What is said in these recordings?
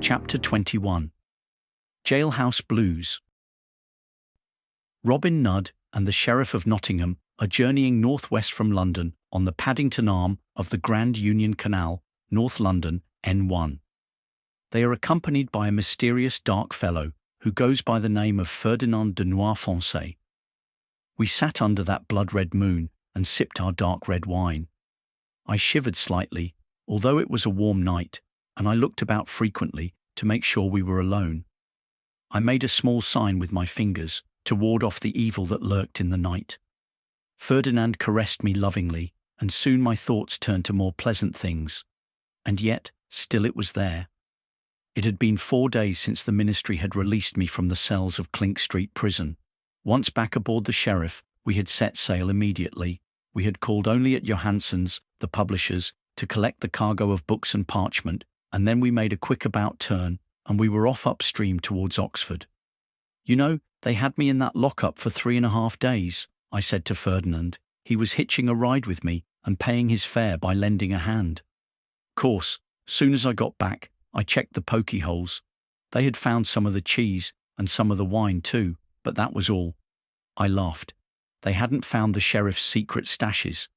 Chapter 21. Jailhouse Blues. Robyn Nudd and the Sheriff of Nottingham are journeying northwest from London on the Paddington Arm of the Grand Union Canal, North London, N1. They are accompanied by a mysterious dark fellow who goes by the name of Ferdinand de Noirfoncé. We sat under that blood-red moon and sipped our dark red wine. I shivered slightly, although it was a warm night, and I looked about frequently to make sure we were alone. I made a small sign with my fingers to ward off the evil that lurked in the night. Ferdinand caressed me lovingly, and soon my thoughts turned to more pleasant things. And yet, still it was there. It had been 4 days since the ministry had released me from the cells of Clink Street prison. Once back aboard the Sheriff, we had set sail immediately. We had called only at Johansson's, the publishers, to collect the cargo of books and parchment, and then we made a quick about turn, and we were off upstream towards Oxford. "You know, they had me in that lock-up for 3.5 days, I said to Ferdinand. He was hitching a ride with me and paying his fare by lending a hand. Course, soon as I got back, I checked the pokey holes. They had found some of the cheese and some of the wine too, but that was all." I laughed. They hadn't found the Sheriff's secret stashes.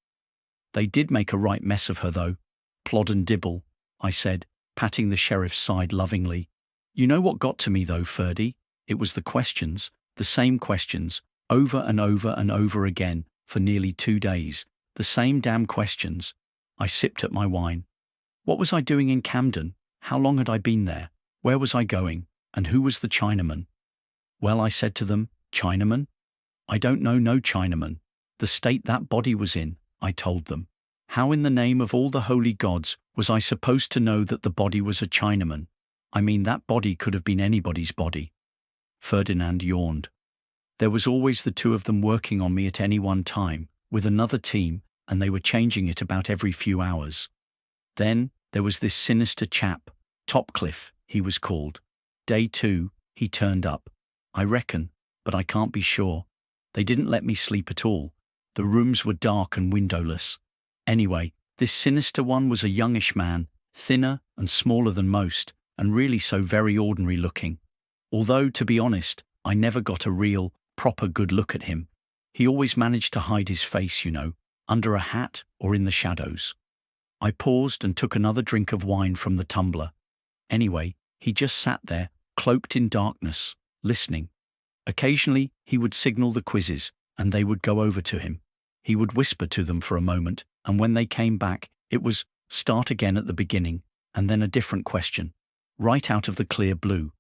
"They did make a right mess of her, though. Plod and dibble," I said, patting the Sheriff's side lovingly. "You know what got to me, though, Ferdy? It was the questions, the same questions, over and over and over again, for nearly 2 days. The same damn questions." I sipped at my wine. What was I doing in Camden? How long had I been there? Where was I going? And who was the Chinaman? "Well," I said to them, "Chinaman? I don't know no Chinaman. The state that body was in," I told them. "How in the name of all the holy gods was I supposed to know that the body was a Chinaman? I mean, that body could have been anybody's body." Ferdinand yawned. "There was always the 2 of them working on me at any one time, with another team, and they were changing it about every few hours. Then there was this sinister chap, Topcliffe, he was called. Day 2, he turned up, I reckon, but I can't be sure. They didn't let me sleep at all. The rooms were dark and windowless. Anyway, this sinister one was a youngish man, thinner and smaller than most, and really so very ordinary looking. Although, to be honest, I never got a real, proper good look at him. He always managed to hide his face, you know, under a hat or in the shadows." I paused and took another drink of wine from the tumbler. Anyway, he just sat there, cloaked in darkness, listening. Occasionally, he would signal the quizzes, and they would go over to him. He would whisper to them for a moment, and when they came back, it was, "Start again at the beginning," and then a different question. Right out of the clear blue.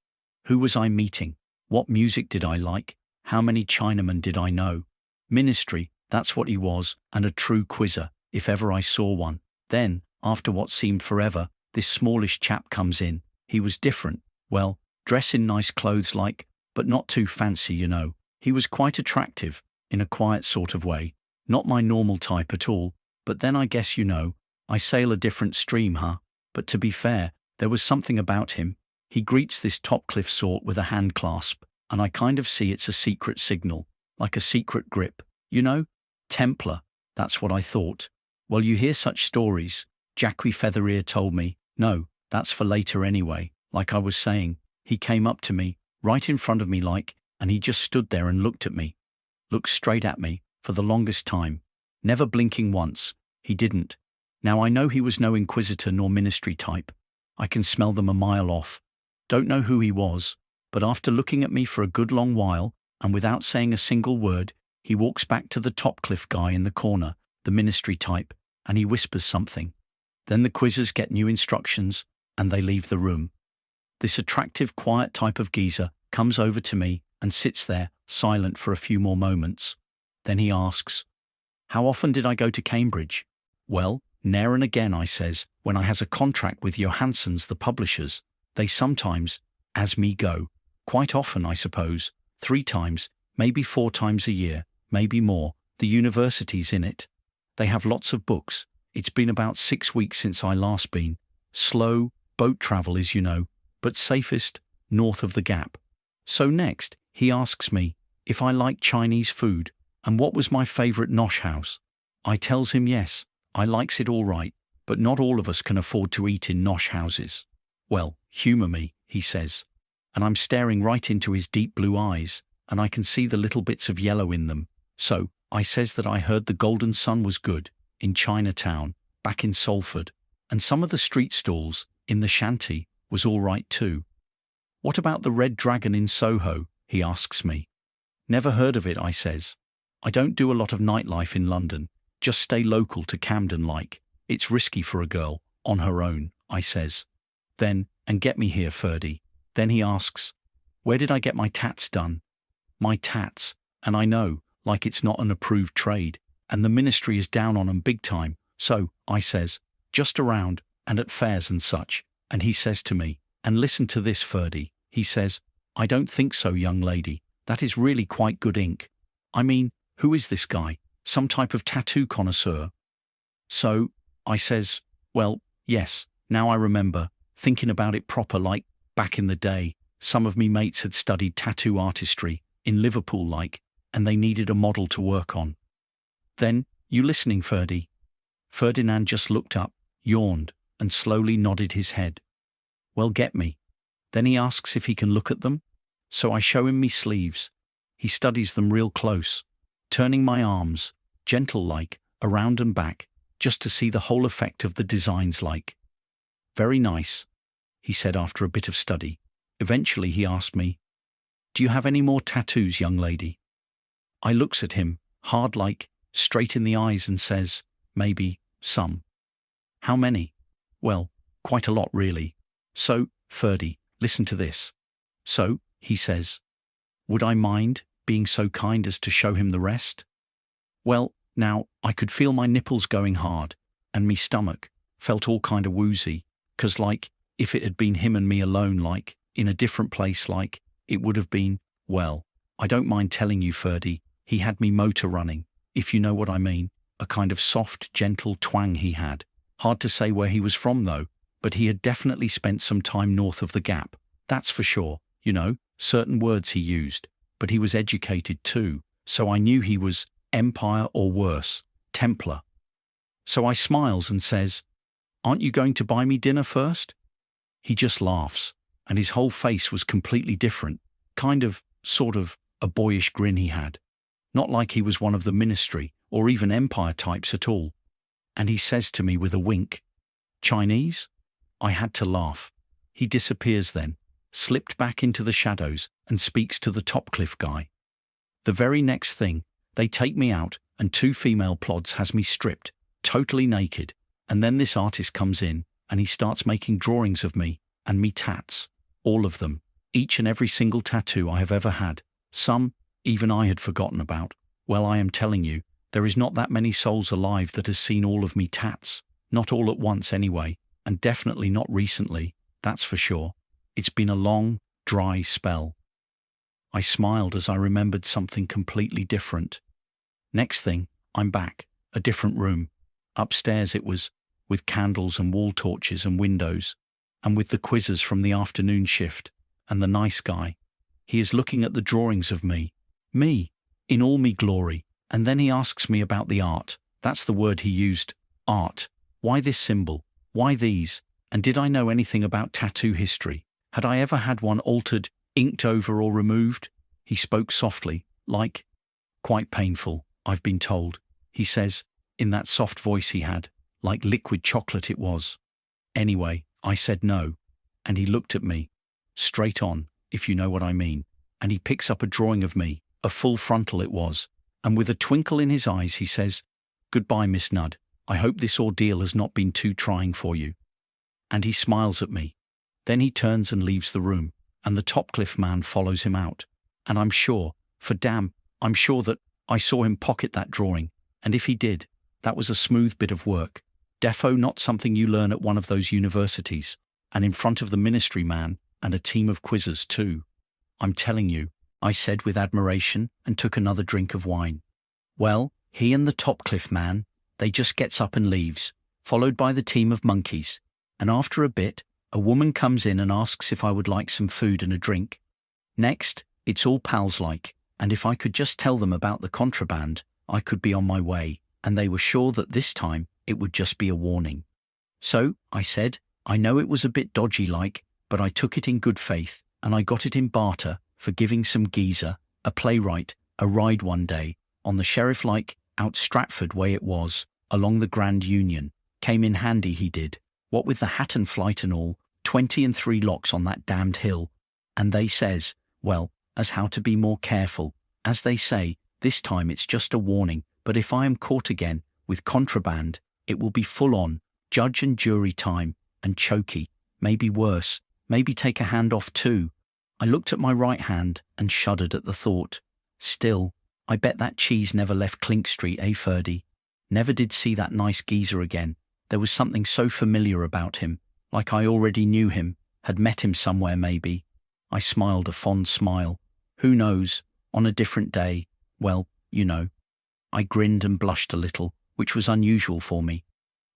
Who was I meeting? What music did I like? How many Chinamen did I know? Ministry, that's what he was, and a true quizzer, if ever I saw one. Then, after what seemed forever, this smallish chap comes in. He was different. Well, dress in nice clothes like, but not too fancy, you know. He was quite attractive, in a quiet sort of way. Not my normal type at all, but then I guess you know, I sail a different stream, huh? But to be fair, there was something about him. He greets this Topcliffe sort with a hand clasp, and I kind of see it's a secret signal, like a secret grip. You know? Templar, that's what I thought. Well, you hear such stories. Jackie Featherear told me. No, that's for later anyway. Like I was saying, he came up to me, right in front of me like, and he just stood there and looked at me. Looked straight at me, for the longest time. Never blinking once. He didn't. Now I know he was no Inquisitor nor ministry type. I can smell them a mile off. Don't know who he was, but after looking at me for a good long while, and without saying a single word, he walks back to the Topcliffe guy in the corner, the ministry type, and he whispers something. Then the quizzers get new instructions, and they leave the room. This attractive, quiet type of geezer comes over to me and sits there, silent for a few more moments. Then he asks, "How often did I go to Cambridge?" "Well, ne'er and again," I says, "when I has a contract with Johansson's, the publishers. They sometimes, as me go. Quite often, I suppose. 3 times, maybe 4 times a year, maybe more. The university's in it. They have lots of books. It's been about 6 weeks since I last been. Slow, boat travel is, you know, but safest, north of the Gap." So next, he asks me if I like Chinese food, and what was my favourite nosh house. I tells him yes, I likes it all right, but not all of us can afford to eat in nosh houses. "Well, humour me," he says. And I'm staring right into his deep blue eyes, and I can see the little bits of yellow in them. So, I says that I heard the Golden Sun was good, in Chinatown, back in Salford, and some of the street stalls, in the shanty, was all right too. What about the Red Dragon in Soho, he asks me. Never heard of it, I says. I don't do a lot of nightlife in London, just stay local to Camden like. It's risky for a girl, on her own, I says. Then, and get me here, Ferdy. Then he asks, where did I get my tats done? My tats, and I know, like it's not an approved trade, and the ministry is down on 'em big time, so, I says, just around, and at fairs and such, and he says to me, and listen to this, Ferdy, he says, I don't think so, young lady, that is really quite good ink. I mean, who is this guy, some type of tattoo connoisseur? So, I says, well, yes, now I remember, thinking about it proper like, back in the day, some of me mates had studied tattoo artistry, in Liverpool like, and they needed a model to work on. Then, you listening, Ferdy? Ferdinand just looked up, yawned, and slowly nodded his head. Well, get me. Then he asks if he can look at them. So I show him me sleeves. He studies them real close, turning my arms, gentle-like, around and back, just to see the whole effect of the designs like. Very nice, he said after a bit of study. Eventually he asked me, do you have any more tattoos, young lady? I looks at him, hard like, straight in the eyes and says, maybe, some. How many? Well, quite a lot really. So, Ferdy, listen to this. So, he says, would I mind being so kind as to show him the rest? Well, now, I could feel my nipples going hard, and me stomach felt all kind of woozy, 'cause like, if it had been him and me alone like, in a different place like, it would have been, well, I don't mind telling you, Ferdy, he had me motor running, if you know what I mean, a kind of soft, gentle twang he had. Hard to say where he was from though, but he had definitely spent some time north of the Gap, that's for sure, you know, certain words he used, but he was educated too, so I knew he was Empire or worse, Templar. So I smiles and says, aren't you going to buy me dinner first? He just laughs, and his whole face was completely different, kind of, sort of, a boyish grin he had. Not like he was one of the ministry, or even Empire types at all. And he says to me with a wink, Chinese? I had to laugh. He disappears then, slipped back into the shadows, and speaks to the Topcliffe guy. The very next thing, they take me out, and 2 female plods has me stripped, totally naked, and then this artist comes in, and he starts making drawings of me, and me tats, all of them, each and every single tattoo I have ever had, some, even I had forgotten about. Well, I am telling you, there is not that many souls alive that has seen all of me tats, not all at once anyway, and definitely not recently, that's for sure. It's been a long, dry spell. I smiled as I remembered something completely different. Next thing, I'm back, a different room. Upstairs it was, with candles and wall torches and windows, and with the quizzers from the afternoon shift, and the nice guy. He is looking at the drawings of me, in all me glory, and then he asks me about the art. That's the word he used, art. Why this symbol? Why these? And did I know anything about tattoo history? Had I ever had one altered, inked over or removed? He spoke softly, like, quite painful, I've been told, he says, in that soft voice he had, like liquid chocolate it was. Anyway, I said no, and he looked at me, straight on, if you know what I mean, and he picks up a drawing of me, a full frontal it was, and with a twinkle in his eyes he says, goodbye, Miss Nudd, I hope this ordeal has not been too trying for you. And he smiles at me. Then he turns and leaves the room, and the Topcliffe man follows him out, and I'm sure, for damn, I'm sure that I saw him pocket that drawing, and if he did, that was a smooth bit of work. Defo not something you learn at one of those universities, and in front of the ministry man and a team of quizzers too. I'm telling you, I said with admiration and took another drink of wine. Well, he and the Topcliffe man, they just gets up and leaves, followed by the team of monkeys, and after a bit, a woman comes in and asks if I would like some food and a drink. Next, it's all pals like, and if I could just tell them about the contraband, I could be on my way, and they were sure that this time it would just be a warning. So, I said, I know it was a bit dodgy like, but I took it in good faith, and I got it in barter for giving some geezer, a playwright, a ride one day, on the sheriff like, out Stratford way it was, along the Grand Union. Came in handy he did, what with the hat and flight and all, 23 locks on that damned hill. And they says, well, as how to be more careful. As they say, this time it's just a warning, but if I am caught again, with contraband, it will be full on, judge and jury time, and choky, maybe worse, maybe take a hand off too. I looked at my right hand and shuddered at the thought. Still, I bet that cheese never left Clink Street, Ferdy? Never did see that nice geezer again. There was something so familiar about him, like I already knew him, had met him somewhere maybe. I smiled a fond smile. Who knows, on a different day, well, you know. I grinned and blushed a little, which was unusual for me.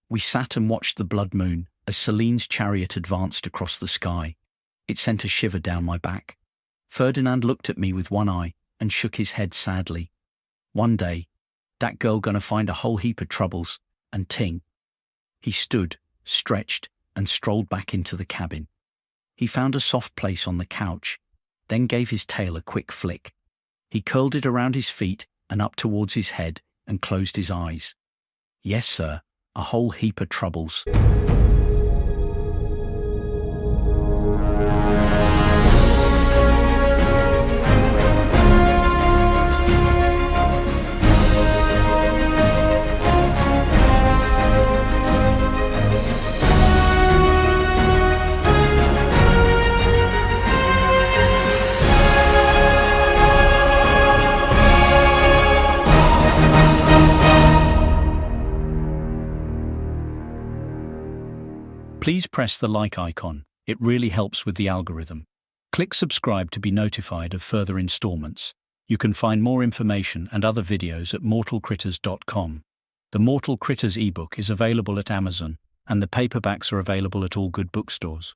We sat and watched the blood moon as Celine's chariot advanced across the sky. It sent a shiver down my back. Ferdinand looked at me with one eye and shook his head sadly. One day, that girl gonna find a whole heap of troubles, and ting. He stood, stretched, and strolled back into the cabin. He found a soft place on the couch, then gave his tail a quick flick. He curled it around his feet and up towards his head and closed his eyes. Yes, sir, a whole heap of troubles. Please press the like icon. It really helps with the algorithm. Click subscribe to be notified of further installments. You can find more information and other videos at mortalcritters.com. The Mortal Critters ebook is available at Amazon, and the paperbacks are available at all good bookstores.